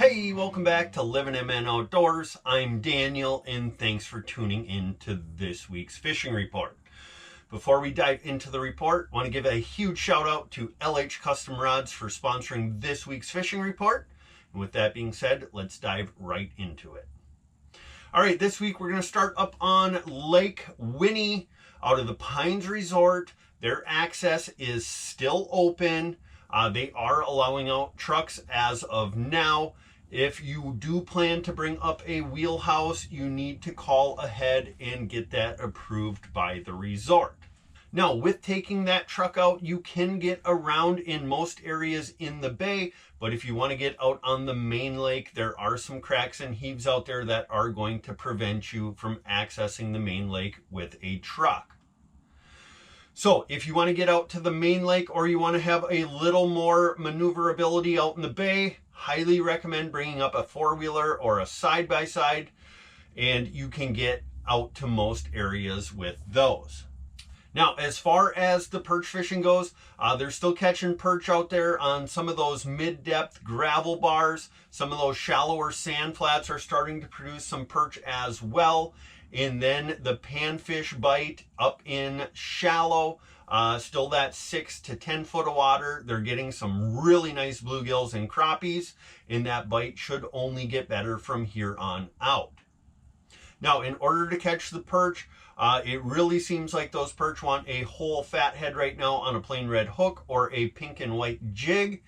Hey, welcome back to Livin MN Outdoors. I'm Daniel, and thanks for tuning in to this week's fishing report. Before we dive into the report, I want to give a huge shout out to LH Custom Rods for sponsoring this week's fishing report. And with that being said, let's dive right into it. All right, this week we're going to start up on Lake Winnie out of the Pines Resort. Their access is still open. They are allowing out trucks as of now. If you do plan to bring up a wheelhouse, you need to call ahead and get that approved by the resort. Now, with taking that truck out, you can get around in most areas in the bay, but if you want to get out on the main lake, there are some cracks and heaves out there that are going to prevent you from accessing the main lake with a truck. So if you want to get out to the main lake or you want to have a little more maneuverability out in the bay, highly recommend bringing up a four-wheeler or a side-by-side, and you can get out to most areas with those. Now, as far as the perch fishing goes, they're still catching perch out there on some of those mid-depth gravel bars. Some of those shallower sand flats are starting to produce some perch as well. And then the panfish bite up in shallow, still that 6 to 10 foot of water. They're getting some really nice bluegills and crappies, and that bite should only get better from here on out. Now, in order to catch the perch, it really seems like those perch want a whole fat head right now on a plain red hook or a pink and white jig.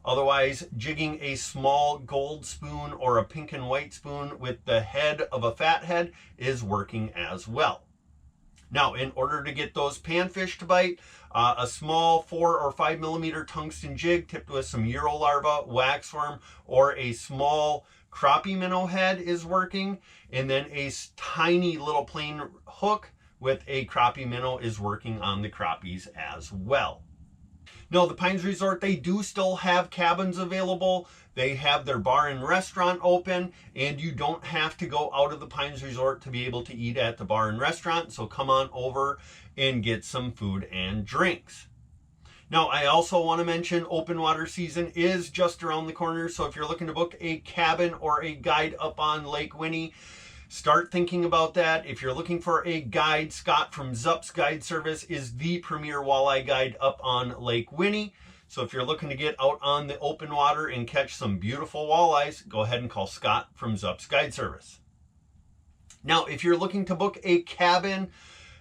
Otherwise, jigging a small gold spoon or a pink and white spoon with the head of a fat head is working as well. Now, in order to get those panfish to bite, a small 4 or 5 millimeter tungsten jig tipped with some Euro larva, waxworm, or a small crappie minnow head is working. And then a tiny little plain hook with a crappie minnow is working on the crappies as well. No, the Pines Resort, they do still have cabins available. They have their bar and restaurant open, and you don't have to go out of the Pines Resort to be able to eat at the bar and restaurant. So come on over and get some food and drinks. Now, I also want to mention open water season is just around the corner. So if you're looking to book a cabin or a guide up on Lake Winnie, start thinking about that. If you're looking for a guide, Scott from zupsguideservice is the premier walleye guide up on Lake Winnie. So if you're looking to get out on the open water and catch some beautiful walleyes, go ahead and call Scott from zupsguideservice. Now, if you're looking to book a cabin,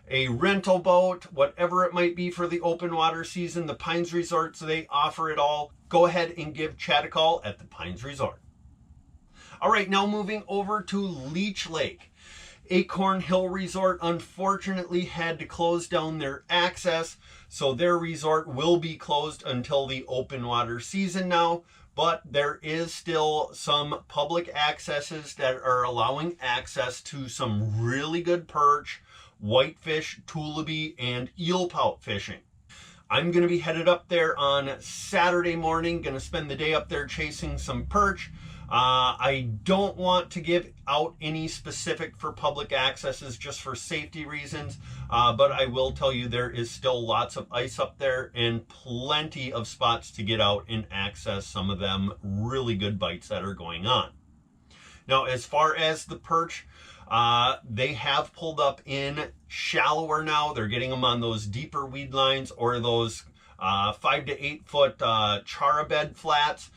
a rental boat, whatever it might be for the open water season, the Pines Resorts, they offer it all. Go ahead and give Chad a call at the Pines Resort. All right, now moving over to Leech Lake. Acorn Hill Resort unfortunately had to close down their access, so their resort will be closed until the open water season now, but there is still some public accesses that are allowing access to some really good perch, whitefish, tulipy, and eel pout fishing. I'm going to be headed up there on Saturday morning, going to spend the day up there chasing some perch. I don't want to give out any specific for public accesses just for safety reasons, but I will tell you there is still lots of ice up there and plenty of spots to get out and access some of them really good bites that are going on. Now, as far as the perch, they have pulled up in shallower now. They're getting them on those deeper weed lines or those 5 to 8 foot chara bed flats.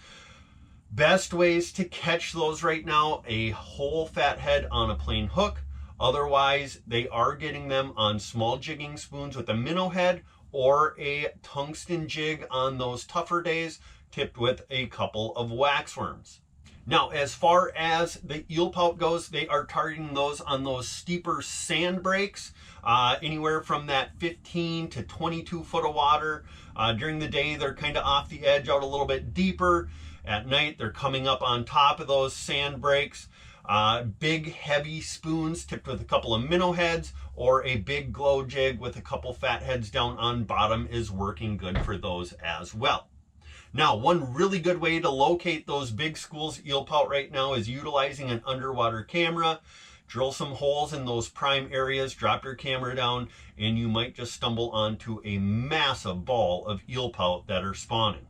Best ways to catch those right now, a whole fat head on a plain hook. Otherwise, they are getting them on small jigging spoons with a minnow head or a tungsten jig on those tougher days, tipped with a couple of waxworms. Now, as far as the eel pout goes, they are targeting those on those steeper sand breaks, anywhere from that 15 to 22 foot of water. During the day, they're kind of off the edge out a little bit deeper. At night, they're coming up on top of those sand breaks. Big, heavy spoons tipped with a couple of minnow heads or a big glow jig with a couple fat heads down on bottom is working good for those as well. Now, one really good way to locate those big schools eel pout right now is utilizing an underwater camera. Drill some holes in those prime areas, drop your camera down, and you might just stumble onto a massive ball of eel pout that are spawning.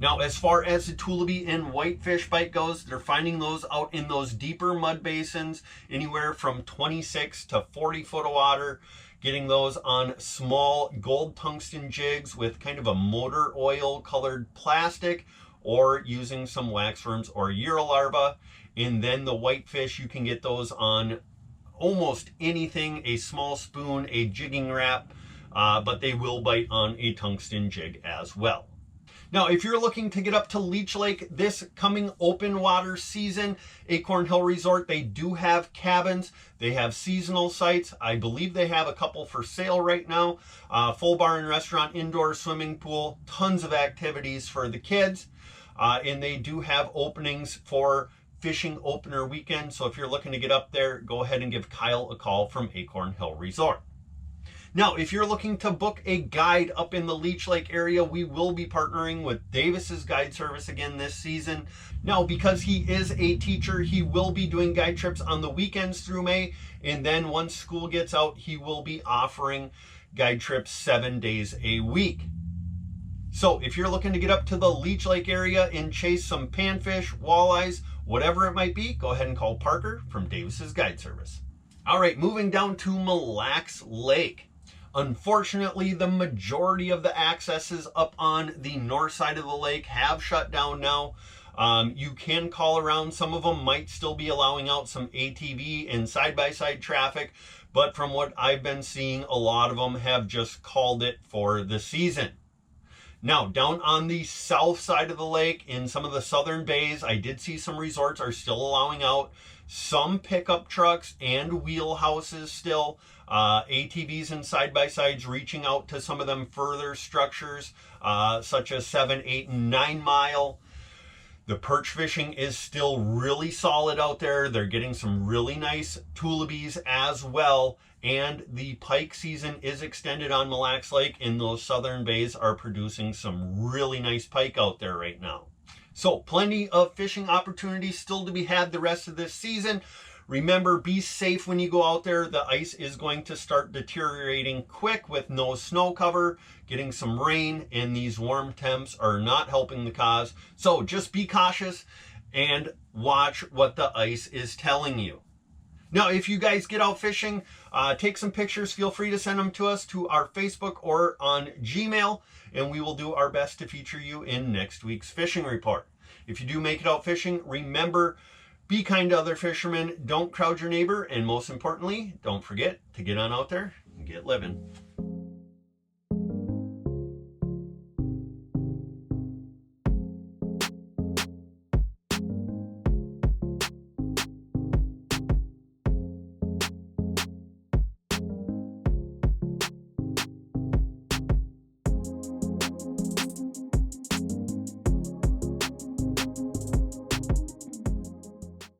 Now, as far as the tulipy and whitefish bite goes, they're finding those out in those deeper mud basins, anywhere from 26 to 40 foot of water, getting those on small gold tungsten jigs with kind of a motor oil colored plastic, or using some waxworms or Eurolarva. And then the whitefish, you can get those on almost anything, a small spoon, a jigging wrap, but they will bite on a tungsten jig as well. Now, if you're looking to get up to Leech Lake this coming open water season, Acorn Hill Resort, they do have cabins. They have seasonal sites. I believe they have a couple for sale right now. Full bar and restaurant, indoor swimming pool, tons of activities for the kids. And they do have openings for fishing opener weekend. So if you're looking to get up there, go ahead and give Kyle a call from Acorn Hill Resort. Now, if you're looking to book a guide up in the Leech Lake area, we will be partnering with Davis's Guide Service again this season. Now, because he is a teacher, he will be doing guide trips on the weekends through May. And then once school gets out, he will be offering guide trips 7 days a week. So if you're looking to get up to the Leech Lake area and chase some panfish, walleyes, whatever it might be, go ahead and call Parker from Davis's Guide Service. All right, moving down to Mille Lacs Lake. Unfortunately, the majority of the accesses up on the north side of the lake have shut down now. You can call around. Some of them might still be allowing out some ATV and side-by-side traffic, but from what I've been seeing, a lot of them have just called it for the season. Now, down on the south side of the lake, in some of the southern bays, I did see some resorts are still allowing out some pickup trucks and wheelhouses still. ATVs and side-by-sides reaching out to some of them further structures, such as 7, 8, and 9 mile. The perch fishing is still really solid out there. They're getting some really nice tulipies as well. And the pike season is extended on Mille Lacs Lake, and those southern bays are producing some really nice pike out there right now. So plenty of fishing opportunities still to be had the rest of this season. Remember, be safe when you go out there. The ice is going to start deteriorating quick with no snow cover, getting some rain, and these warm temps are not helping the cause. So just be cautious and watch what the ice is telling you. Now, if you guys get out fishing, take some pictures. Feel free to send them to us to our Facebook or on Gmail, and we will do our best to feature you in next week's fishing report. If you do make it out fishing, remember, be kind to other fishermen, don't crowd your neighbor, and most importantly, don't forget to get on out there and get living.